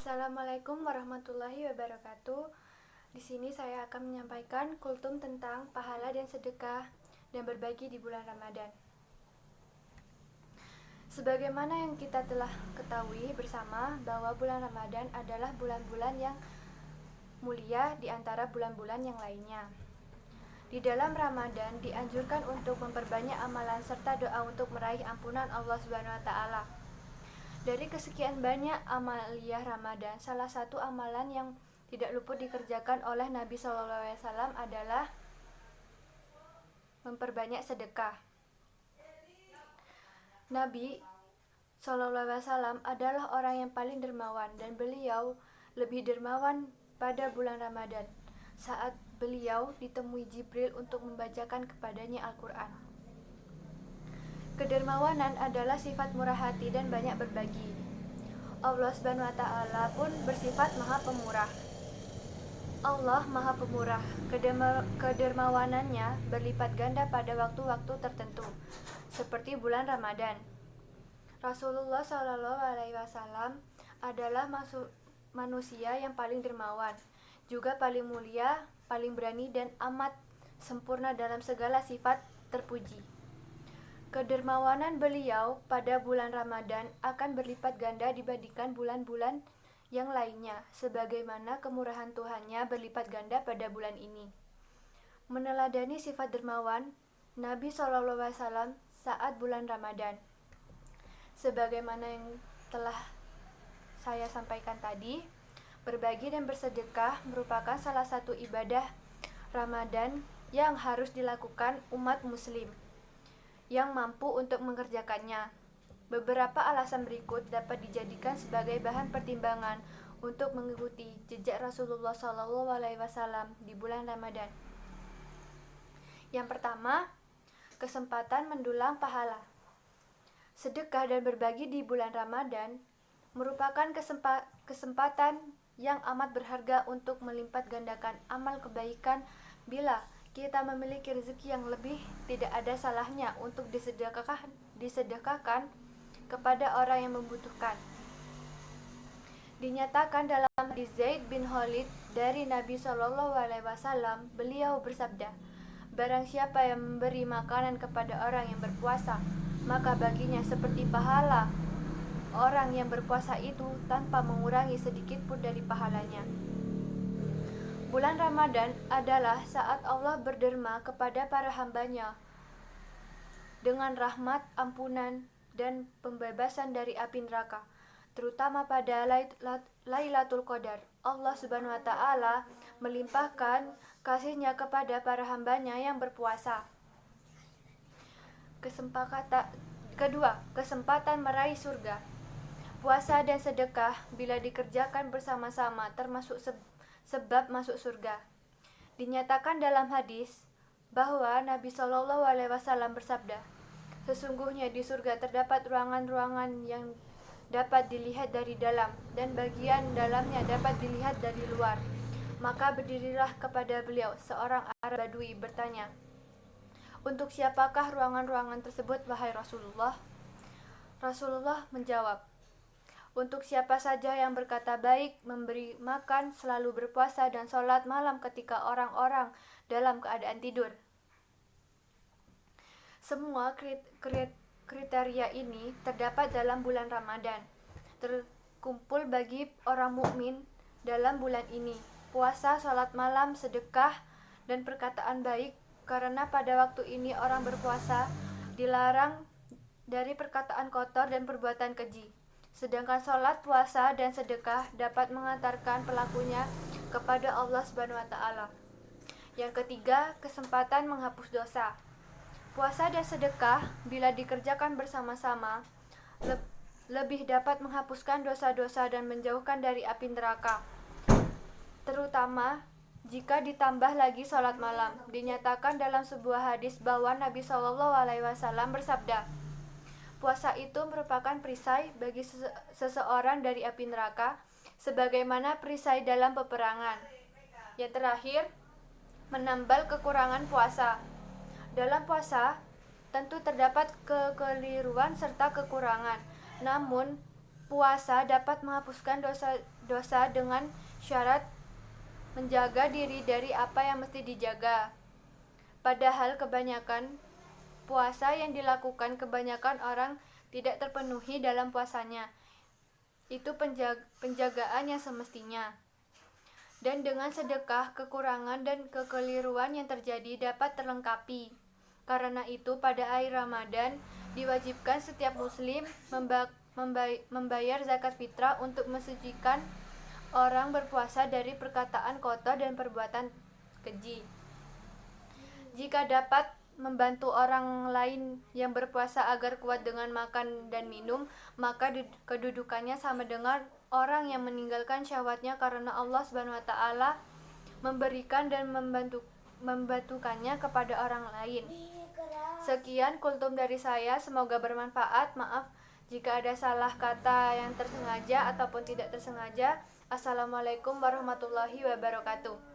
Assalamualaikum warahmatullahi wabarakatuh. Di sini saya akan menyampaikan kultum tentang pahala dan sedekah dan berbagi di bulan Ramadan. Sebagaimana yang kita telah ketahui bersama bahwa bulan Ramadan adalah bulan-bulan yang mulia di antara bulan-bulan yang lainnya. Di dalam Ramadan dianjurkan untuk memperbanyak amalan serta doa untuk meraih ampunan Allah Subhanahu wa taala. Dari kesekian banyak amaliyah Ramadan, salah satu amalan yang tidak luput dikerjakan oleh Nabi SAW adalah memperbanyak sedekah. Nabi SAW adalah orang yang paling dermawan dan beliau lebih dermawan pada bulan Ramadan saat beliau ditemui Jibril untuk membacakan kepadanya Al-Quran. Kedermawanan adalah sifat murah hati dan banyak berbagi. Allah Subhanahu wa taala pun bersifat Maha Pemurah. Allah Maha Pemurah, kedermawanannya berlipat ganda pada waktu-waktu tertentu, seperti bulan Ramadan. Rasulullah SAW adalah manusia yang paling dermawan, juga paling mulia, paling berani dan amat sempurna dalam segala sifat terpuji. Kedermawanan beliau pada bulan Ramadan akan berlipat ganda dibandingkan bulan-bulan yang lainnya, sebagaimana kemurahan Tuhannya berlipat ganda pada bulan ini. Meneladani sifat dermawan Nabi SAW saat bulan Ramadan. Sebagaimana yang telah saya sampaikan tadi, berbagi dan bersedekah merupakan salah satu ibadah Ramadan yang harus dilakukan umat muslim yang mampu untuk mengerjakannya. Beberapa alasan berikut dapat dijadikan sebagai bahan pertimbangan untuk mengikuti jejak Rasulullah SAW di bulan Ramadan. Yang pertama, kesempatan mendulang pahala. Sedekah dan berbagi di bulan Ramadan merupakan kesempatan yang amat berharga untuk melipat gandakan amal kebaikan. Bila kita memiliki rezeki yang lebih, tidak ada salahnya untuk disedekahkan kepada orang yang membutuhkan. Dinyatakan dalam hadis Zaid bin Khalid dari Nabi SAW, beliau bersabda, "Barang siapa yang memberi makanan kepada orang yang berpuasa, maka baginya seperti pahala orang yang berpuasa itu tanpa mengurangi sedikit pun dari pahalanya." Bulan Ramadan adalah saat Allah berderma kepada para hambanya dengan rahmat, ampunan, dan pembebasan dari api neraka, terutama pada Lailatul Qadar. Allah Subhanahu wa taala melimpahkan kasih-Nya kepada para hambanya yang berpuasa. Kesempatan meraih surga. Puasa dan sedekah bila dikerjakan bersama-sama termasuk sebab masuk surga. Dinyatakan dalam hadis bahwa Nabi SAW bersabda, "Sesungguhnya di surga terdapat ruangan-ruangan yang dapat dilihat dari dalam dan bagian dalamnya dapat dilihat dari luar." Maka berdirilah kepada beliau seorang Arab Badui bertanya, "Untuk siapakah ruangan-ruangan tersebut, wahai Rasulullah?" Rasulullah menjawab, "Untuk siapa saja yang berkata baik, memberi makan, selalu berpuasa dan sholat malam ketika orang-orang dalam keadaan tidur." Semua kriteria ini terdapat dalam bulan Ramadan. Terkumpul bagi orang mukmin dalam bulan ini: puasa, sholat malam, sedekah, dan perkataan baik, karena pada waktu ini orang berpuasa dilarang dari perkataan kotor dan perbuatan keji. Sedangkan sholat, puasa, dan sedekah dapat mengantarkan pelakunya kepada Allah Subhanahu wa taala. Yang ketiga, kesempatan menghapus dosa. Puasa dan sedekah bila dikerjakan bersama-sama lebih dapat menghapuskan dosa-dosa dan menjauhkan dari api neraka. Terutama jika ditambah lagi sholat malam. Dinyatakan dalam sebuah hadis bahwa Nabi SAW bersabda, "Puasa itu merupakan perisai bagi seseorang dari api neraka, sebagaimana perisai dalam peperangan." Yang terakhir, menambal kekurangan puasa. Dalam puasa tentu terdapat kekeliruan serta kekurangan. Namun Puasa dapat menghapuskan dosa-dosa dengan syarat menjaga diri dari apa yang mesti dijaga. Padahal kebanyakan puasa yang dilakukan kebanyakan orang tidak terpenuhi dalam puasanya. Itu penjagaan yang semestinya. Dan dengan sedekah, kekurangan dan kekeliruan yang terjadi dapat terlengkapi. Karena itu pada akhir Ramadan diwajibkan setiap muslim membayar zakat fitrah untuk mensucikan orang berpuasa dari perkataan kotor dan perbuatan keji. Jika dapat membantu orang lain yang berpuasa agar kuat dengan makan dan minum, maka kedudukannya sama dengan orang yang meninggalkan syahwatnya karena Allah Subhanahu wa taala memberikan dan membantukannya kepada orang lain. Sekian kultum dari saya, semoga bermanfaat. Maaf jika ada salah kata yang tersengaja ataupun tidak tersengaja. Assalamualaikum warahmatullahi wabarakatuh.